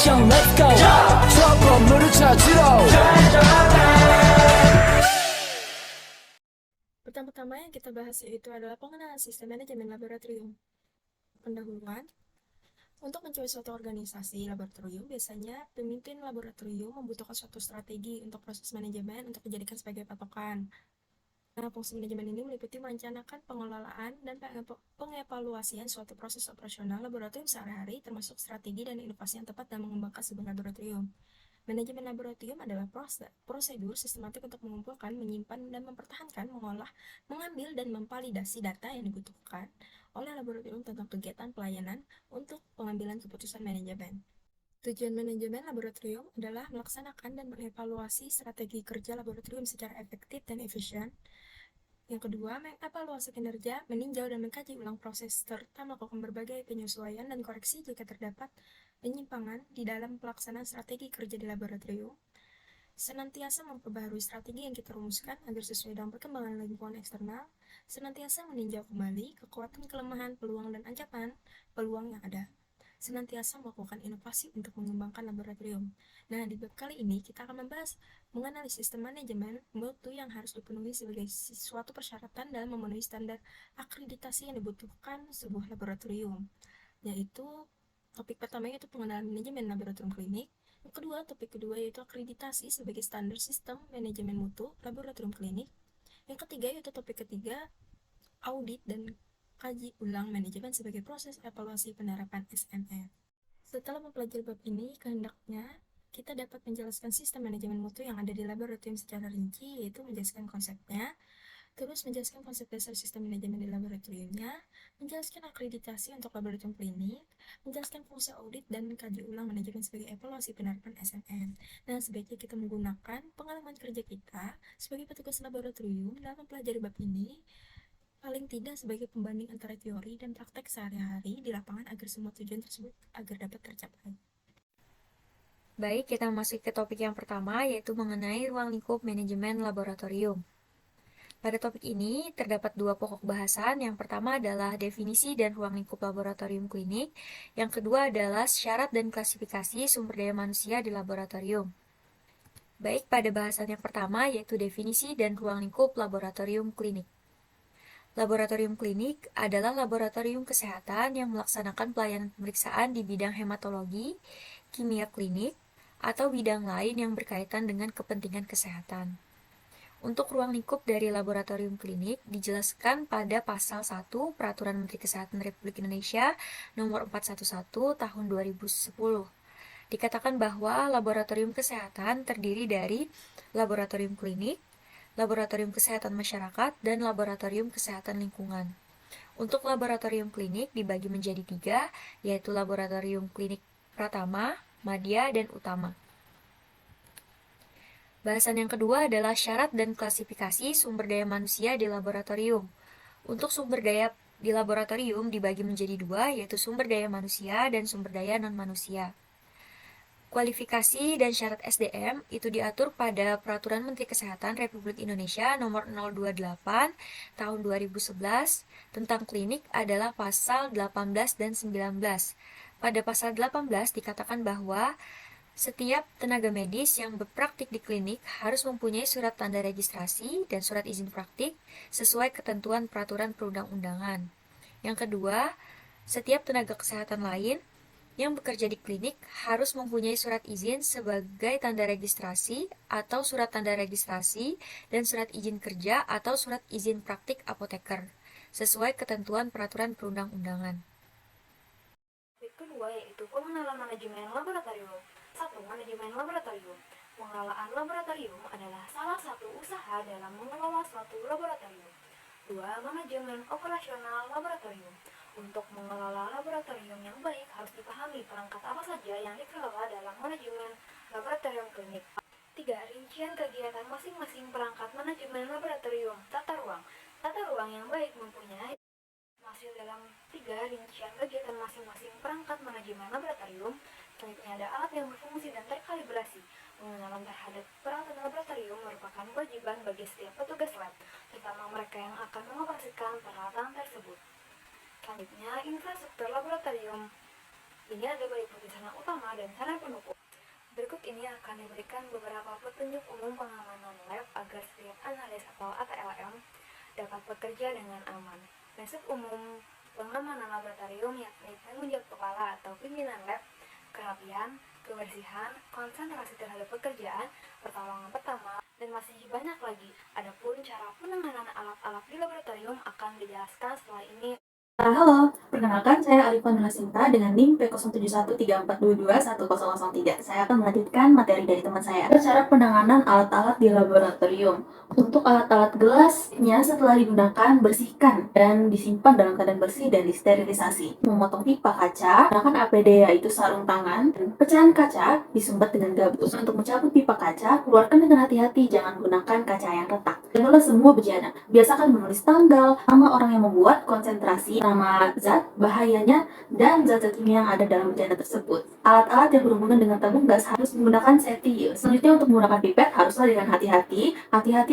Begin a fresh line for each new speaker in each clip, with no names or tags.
Mission let's go 저 건물을 찾으러
Pertama-tama yang kita bahas yaitu adalah pengenalan sistem manajemen laboratorium. Pendahuluan, untuk mencapai suatu organisasi laboratorium, biasanya pemimpin laboratorium membutuhkan suatu strategi untuk proses manajemen untuk dijadikan sebagai patokan. Nah, fungsi manajemen ini meliputi merencanakan pengelolaan dan pengevaluasian suatu proses operasional laboratorium sehari-hari, termasuk strategi dan inovasi yang tepat dalam mengembangkan sebuah laboratorium. Manajemen laboratorium adalah prosedur sistematik untuk mengumpulkan, menyimpan, dan mempertahankan, mengolah, mengambil, dan memvalidasi data yang dibutuhkan oleh laboratorium tentang kegiatan pelayanan untuk pengambilan keputusan manajemen. Tujuan manajemen laboratorium adalah melaksanakan dan mengevaluasi strategi kerja laboratorium secara efektif dan efisien. Yang kedua, mengevaluasi kinerja, meninjau dan mengkaji ulang proses, serta melakukan berbagai penyesuaian dan koreksi jika terdapat penyimpangan di dalam pelaksanaan strategi kerja di laboratorium. Senantiasa memperbaharui strategi yang kita rumuskan agar sesuai dengan perkembangan lingkungan eksternal, senantiasa meninjau kembali kekuatan, kelemahan, peluang, dan ancaman peluang yang ada. Senantiasa melakukan inovasi untuk mengembangkan laboratorium. Nah, di bab kali ini kita akan membahas mengenai sistem manajemen mutu yang harus dipenuhi sebagai suatu persyaratan dalam memenuhi standar akreditasi yang dibutuhkan sebuah laboratorium. Yaitu topik pertama yaitu pengenalan manajemen laboratorium klinik. Yang kedua, topik kedua yaitu akreditasi sebagai standar sistem manajemen mutu laboratorium klinik. Yang ketiga yaitu topik ketiga, audit dan kaji ulang manajemen sebagai proses evaluasi penerapan SMM. Setelah mempelajari bab ini, kehendaknya kita dapat menjelaskan sistem manajemen mutu yang ada di laboratorium secara rinci, yaitu menjelaskan konsepnya, terus menjelaskan konsep dasar sistem manajemen di laboratoriumnya, menjelaskan akreditasi untuk laboratorium klinik, menjelaskan fungsi audit dan kaji ulang manajemen sebagai evaluasi penerapan SMM. Nah, sebaiknya kita menggunakan pengalaman kerja kita sebagai petugas laboratorium dalam mempelajari bab ini, paling tidak sebagai pembanding antara teori dan praktek sehari-hari di lapangan agar semua tujuan tersebut agar dapat tercapai.
Baik, kita masuk ke topik yang pertama, yaitu mengenai ruang lingkup manajemen laboratorium. Pada topik ini, terdapat dua pokok bahasan. Yang pertama adalah definisi dan ruang lingkup laboratorium klinik. Yang kedua adalah syarat dan klasifikasi sumber daya manusia di laboratorium. Baik, pada bahasan yang pertama, yaitu definisi dan ruang lingkup laboratorium klinik. Laboratorium klinik adalah laboratorium kesehatan yang melaksanakan pelayanan pemeriksaan di bidang hematologi, kimia klinik, atau bidang lain yang berkaitan dengan kepentingan kesehatan. Untuk ruang lingkup dari laboratorium klinik dijelaskan pada pasal 1 Peraturan Menteri Kesehatan Republik Indonesia Nomor 411 Tahun 2010. Dikatakan bahwa laboratorium kesehatan terdiri dari laboratorium klinik, laboratorium kesehatan masyarakat, dan laboratorium kesehatan lingkungan. Untuk laboratorium klinik dibagi menjadi 3, yaitu laboratorium klinik pratama, madya, dan utama. Bahasan yang kedua adalah syarat dan klasifikasi sumber daya manusia di laboratorium. Untuk sumber daya di laboratorium dibagi menjadi 2, yaitu sumber daya manusia dan sumber daya non-manusia. Kualifikasi dan syarat SDM itu diatur pada Peraturan Menteri Kesehatan Republik Indonesia Nomor 028 Tahun 2011 tentang klinik adalah pasal 18 dan 19. Pada pasal 18 dikatakan bahwa setiap tenaga medis yang berpraktik di klinik harus mempunyai surat tanda registrasi dan surat izin praktik sesuai ketentuan peraturan perundang-undangan. Yang kedua, setiap tenaga kesehatan lain yang bekerja di klinik harus mempunyai surat izin sebagai tanda registrasi atau surat tanda registrasi dan surat izin kerja atau surat izin praktik apoteker, sesuai ketentuan peraturan perundang-undangan.
Topik kedua yaitu pengenalan manajemen laboratorium. 1. Manajemen laboratorium. Pengelolaan laboratorium adalah salah satu usaha dalam mengelola suatu laboratorium. 2. Manajemen operasional laboratorium. Untuk mengelola laboratorium yang baik harus dipahami perangkat apa saja yang dikelola dalam manajemen laboratorium klinik. 3. Rincian kegiatan masing-masing perangkat manajemen laboratorium. Tata ruang. Tata ruang yang baik mempunyai hasil dalam 3 rincian kegiatan masing-masing perangkat manajemen laboratorium. Selanjutnya ada alat yang berfungsi dan terkalibrasi. Pengenalan terhadap peralatan laboratorium merupakan kewajiban bagi setiap petugas lab, terutama mereka yang akan mengoperasikan peralatan tersebut. Selanjutnya, infrastruktur laboratorium. Ini ada meliputi sarana utama dan sarana pendukung. Berikut ini akan diberikan beberapa petunjuk umum pengamanan lab agar setiap analis atau ATLM dapat bekerja dengan aman. Prinsip umum pengamanan laboratorium yakni tanggung jawab kepala atau pimpinan lab, kerapian, kebersihan, konsentrasi terhadap pekerjaan, pertolongan pertama, dan masih banyak lagi. Adapun cara penanganan alat-alat di laboratorium akan dijelaskan setelah ini.
Halo, perkenalkan saya Arifan Hanasinta dengan NIM P0714221003. Saya akan melanjutkan materi dari teman saya. Cara penanganan alat-alat di laboratorium. Untuk alat-alat gelasnya setelah digunakan, bersihkan dan disimpan dalam keadaan bersih dan disterilisasi. Memotong pipa kaca, gunakan APD yaitu sarung tangan, dan pecahan kaca disumbat dengan gabus. Untuk mencabut pipa kaca, keluarkan dengan hati-hati, jangan gunakan kaca yang retak. Dan oleh semua bejana, biasakan menulis tanggal, nama orang yang membuat, konsentrasi, nama zat, bahayanya, dan zat-zat kimia yang ada dalam bejana tersebut. Alat-alat yang berhubungan dengan tabung gas harus menggunakan safety use. Selanjutnya untuk menggunakan pipet haruslah dengan hati-hati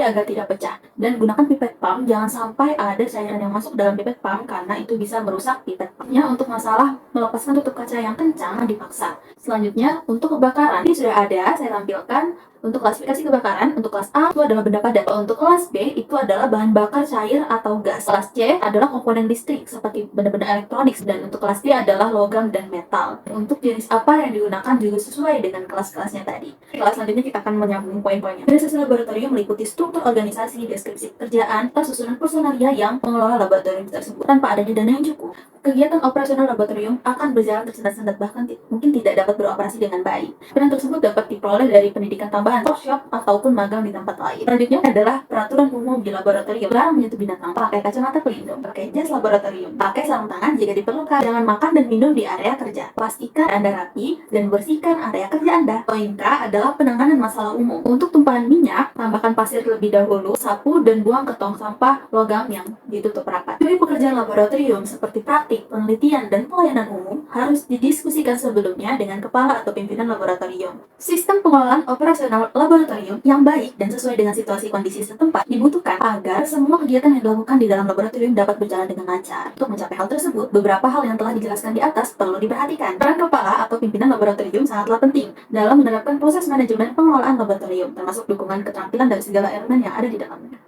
agar tidak pecah. Dan gunakan pipet pump, jangan sampai ada cairan yang masuk dalam pipet pump karena itu bisa merusak pipet pumpnya. Untuk masalah melepaskan tutup kaca yang kencang dipaksa. Selanjutnya untuk kebakaran, ini sudah ada, saya tampilkan. Untuk klasifikasi kebakaran, untuk kelas A itu adalah benda padat. Untuk kelas B itu adalah bahan bakar cair atau gas. Kelas C adalah komponen listrik seperti benda-benda elektronik, dan untuk kelas D adalah logam dan metal. Untuk jenis apa yang digunakan juga sesuai dengan kelas-kelasnya tadi. Kelas selanjutnya kita akan menyambung poin-poinnya. Organisasi laboratorium meliputi struktur organisasi, deskripsi pekerjaan, serta susunan personalia yang mengelola laboratorium tersebut. Tanpa adanya dana yang cukup, kegiatan operasional laboratorium akan berjalan tersendat-sendat, bahkan mungkin tidak dapat beroperasi dengan baik. Peran tersebut dapat diperoleh dari pendidikan tambahan, workshop, ataupun magang di tempat lain. Selanjutnya adalah peraturan umum di laboratorium. Larang menyentuh binatang, pakai kacamata pelindung, pakai jas laboratorium, pakai sarung tangan jika diperlukan, jangan makan dan minum di area kerja. Pastikan Anda rapi dan bersihkan area kerja Anda. Poin K adalah penanganan masalah umum. Untuk tumpahan minyak, tambahkan pasir terlebih dahulu, sapu, dan buang ke tong sampah logam yang ditutup rapat. Jadi pekerjaan laboratorium seperti praktik, penelitian, dan pelayanan umum harus didiskusikan sebelumnya dengan kepala atau pimpinan laboratorium. Sistem pengelolaan operasional laboratorium yang baik dan sesuai dengan situasi kondisi setempat dibutuhkan agar semua kegiatan yang dilakukan di dalam laboratorium dapat berjalan dengan lancar. Untuk mencapai hal tersebut, beberapa hal yang telah dijelaskan di atas perlu diperhatikan. Peran kepala atau pimpinan laboratorium sangatlah penting dalam menerapkan proses manajemen pengelolaan laboratorium, termasuk dukungan keterampilan dari segala elemen yang ada di dalamnya.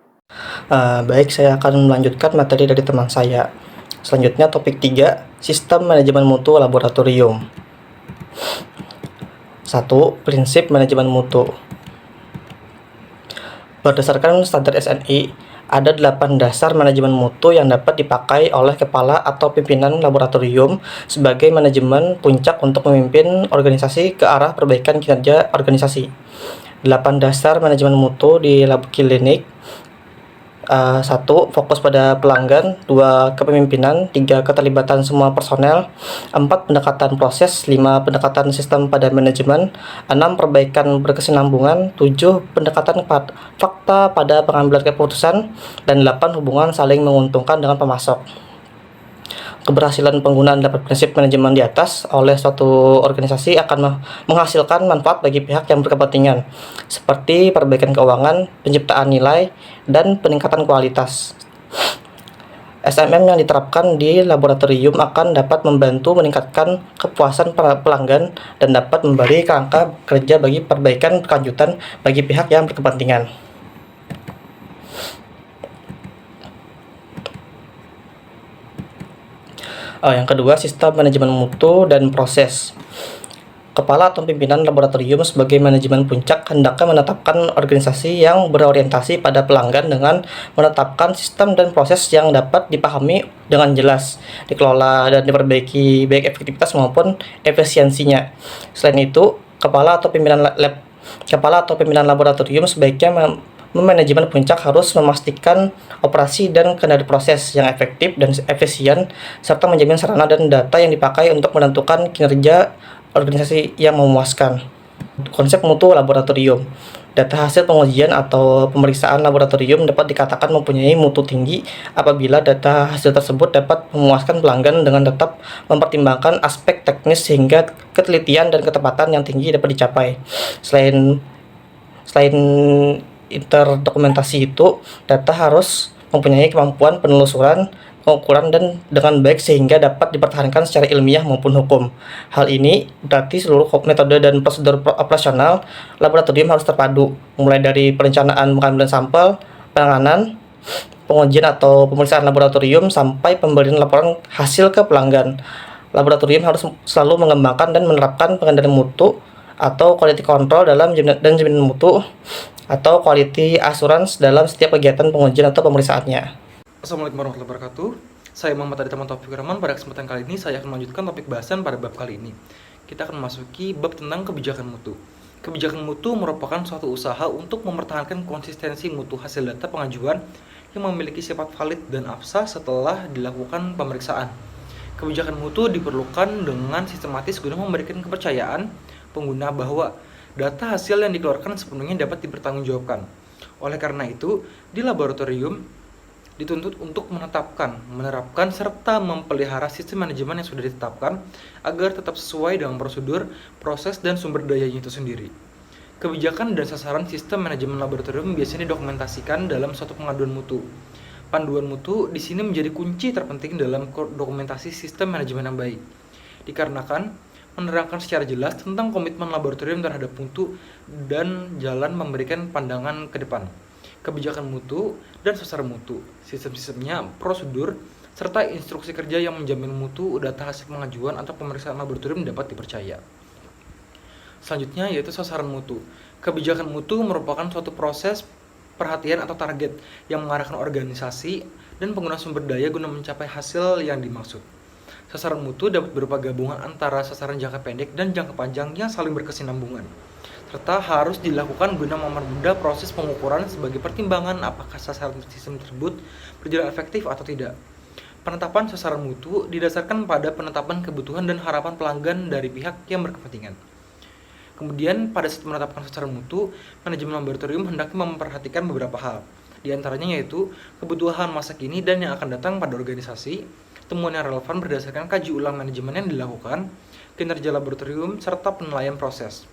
Baik, saya akan melanjutkan materi dari teman saya. Selanjutnya topik 3, sistem manajemen mutu laboratorium. 1. Prinsip manajemen mutu. Berdasarkan standar SNI, ada 8 dasar manajemen mutu yang dapat dipakai oleh kepala atau pimpinan laboratorium sebagai manajemen puncak untuk memimpin organisasi ke arah perbaikan kinerja organisasi. 8 dasar manajemen mutu di lab klinik. 1. Fokus pada pelanggan. 2. Kepemimpinan. 3. Keterlibatan semua personel. 4. Pendekatan proses. 5. Pendekatan sistem pada manajemen. 6. Perbaikan berkesinambungan. 7. Pendekatan fakta pada pengambilan keputusan. Dan 8. Hubungan saling menguntungkan dengan pemasok. Keberhasilan penggunaan 8 prinsip manajemen di atas oleh suatu organisasi akan menghasilkan manfaat bagi pihak yang berkepentingan, seperti perbaikan keuangan, penciptaan nilai, dan peningkatan kualitas. SMM yang diterapkan di laboratorium akan dapat membantu meningkatkan kepuasan para pelanggan dan dapat memberi kerangka kerja bagi perbaikan berkelanjutan bagi pihak yang berkepentingan. Yang kedua, sistem manajemen mutu dan proses. Kepala atau pimpinan laboratorium sebagai manajemen puncak hendaknya menetapkan organisasi yang berorientasi pada pelanggan dengan menetapkan sistem dan proses yang dapat dipahami dengan jelas, dikelola dan diperbaiki baik efektivitas maupun efisiensinya. Selain itu, kepala atau pimpinan laboratorium sebaiknya manajemen puncak harus memastikan operasi dan kendali proses yang efektif dan efisien, serta menjamin sarana dan data yang dipakai untuk menentukan kinerja organisasi yang memuaskan. Konsep mutu laboratorium. Data hasil pengujian atau pemeriksaan laboratorium dapat dikatakan mempunyai mutu tinggi apabila data hasil tersebut dapat memuaskan pelanggan dengan tetap mempertimbangkan aspek teknis sehingga ketelitian dan ketepatan yang tinggi dapat dicapai. Selain interdokumentasi itu, data harus mempunyai kemampuan penelusuran, pengukuran dan dengan baik sehingga dapat dipertahankan secara ilmiah maupun hukum. Hal ini berarti seluruh metode dan prosedur operasional laboratorium harus terpadu, mulai dari perencanaan pengambilan sampel, penanganan, pengujian atau pemeriksaan laboratorium, sampai pemberian laporan hasil ke pelanggan. Laboratorium harus selalu mengembangkan dan menerapkan pengendalian mutu atau quality control jaminan mutu atau quality assurance dalam setiap kegiatan pengujian atau pemeriksaannya.
Assalamualaikum warahmatullahi wabarakatuh. Saya Muhammad Adi Taufik Rahman. Pada kesempatan kali ini saya akan melanjutkan topik bahasan pada bab kali ini. Kita akan memasuki bab tentang kebijakan mutu. Kebijakan mutu merupakan suatu usaha untuk mempertahankan konsistensi mutu hasil data pengajuan yang memiliki sifat valid dan absah setelah dilakukan pemeriksaan. Kebijakan mutu diperlukan dengan sistematis guna memberikan kepercayaan pengguna bahwa data hasil yang dikeluarkan sepenuhnya dapat dipertanggungjawabkan. Oleh karena itu, di laboratorium dituntut untuk menerapkan, serta memelihara sistem manajemen yang sudah ditetapkan agar tetap sesuai dengan prosedur, proses, dan sumber dayanya itu sendiri. Kebijakan dan sasaran sistem manajemen laboratorium biasanya didokumentasikan dalam suatu pengaduan mutu. Panduan mutu di sini menjadi kunci terpenting dalam dokumentasi sistem manajemen yang baik, dikarenakan menerangkan secara jelas tentang komitmen laboratorium terhadap mutu dan jalan memberikan pandangan ke depan. Kebijakan mutu dan sasaran mutu, sistem-sistemnya, prosedur, serta instruksi kerja yang menjamin mutu data hasil pengajuan atau pemeriksaan laboratorium dapat dipercaya. Selanjutnya yaitu sasaran mutu. Kebijakan mutu merupakan suatu proses perhatian atau target yang mengarahkan organisasi dan pengguna sumber daya guna mencapai hasil yang dimaksud. Sasaran mutu dapat berupa gabungan antara sasaran jangka pendek dan jangka panjang yang saling berkesinambungan, serta harus dilakukan guna mempermudah proses pengukuran sebagai pertimbangan apakah sasaran sistem tersebut berjalan efektif atau tidak. Penetapan sasaran mutu didasarkan pada penetapan kebutuhan dan harapan pelanggan dari pihak yang berkepentingan. Kemudian pada saat menetapkan sasaran mutu, manajemen laboratorium hendaknya memperhatikan beberapa hal. Di antaranya yaitu kebutuhan masa kini dan yang akan datang pada organisasi, temuan yang relevan berdasarkan kaji ulang manajemen yang dilakukan, kinerja laboratorium, serta penilaian proses.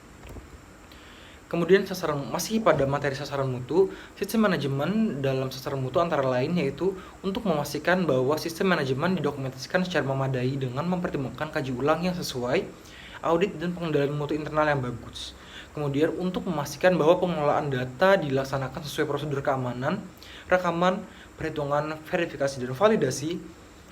Kemudian masih pada materi sasaran mutu, sistem manajemen dalam sasaran mutu antara lain yaitu untuk memastikan bahwa sistem manajemen didokumentasikan secara memadai dengan mempertimbangkan kaji ulang yang sesuai, audit dan pengendalian mutu internal yang bagus. Kemudian untuk memastikan bahwa pengelolaan data dilaksanakan sesuai prosedur keamanan, rekaman, perhitungan, verifikasi dan validasi,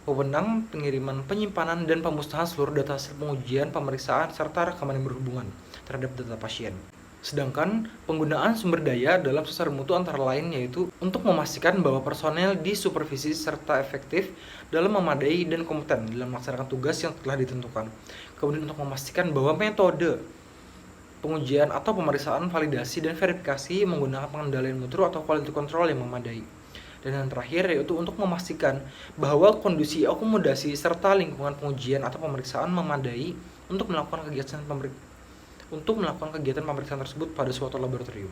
wewenang, pengiriman, penyimpanan, dan pemusnahan seluruh data hasil pengujian, pemeriksaan, serta rekaman yang berhubungan terhadap data pasien. Sedangkan penggunaan sumber daya dalam sasaran mutu antara lain yaitu untuk memastikan bahwa personel disupervisi serta efektif dalam memadai dan kompeten dalam melaksanakan tugas yang telah ditentukan. Kemudian untuk memastikan bahwa metode pengujian atau pemeriksaan, validasi, dan verifikasi menggunakan pengendalian mutu atau quality control yang memadai. Dan yang terakhir yaitu untuk memastikan bahwa kondisi akomodasi serta lingkungan pengujian atau pemeriksaan memadai untuk melakukan kegiatan pemeriksaan tersebut pada suatu laboratorium.